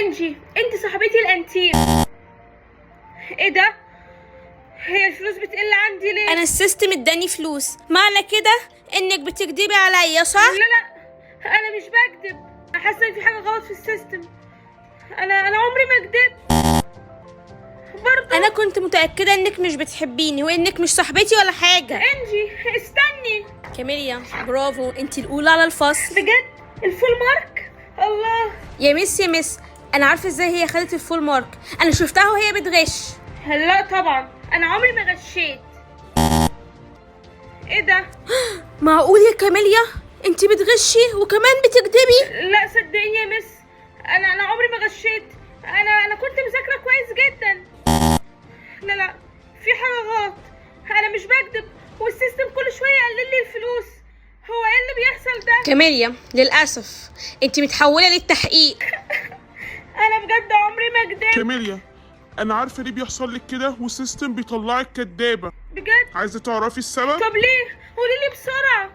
انجي، انت صاحبتي الانتيم. ايه ده؟ هي الفلوس بتقل عندي ليه؟ انا السيستم اداني فلوس، معنى كده انك بتكدبي عليا صح؟ لا انا مش بكدب، انا حاسه ان في حاجه غلط في السيستم. انا عمري ما كدبت برضه. انا كنت متاكده انك مش بتحبيني وانك مش صاحبتي ولا حاجه. انجي استني. كاميليا برافو، انت الاولى على الفصل. بجد الفول مارك؟ الله. يا مس انا عارفه ازاي هي خدت الفول مارك، انا شفتها وهي بتغش. لا طبعا انا عمري ما غشيت. ايه ده؟ معقول يا كاميليا انت بتغشي وكمان بتكدبي؟ لا صدقيني يا مس، انا عمري ما غشيت. انا كنت مذاكره كويس جدا. لا في حاجه غلط، انا مش بكدب والسيستم كل شويه يقلل لي الفلوس. هو ايه اللي بيحصل ده؟ كاميليا للاسف انت متحوله للتحقيق. انا بجد عمري ما كدبت. كاميليا، انا عارفه ليه بيحصل لك كده والسيستم بيطلعك كدابه. بجد؟ عايزه تعرفي السبب؟ طب ليه؟ قولي لي بسرعه.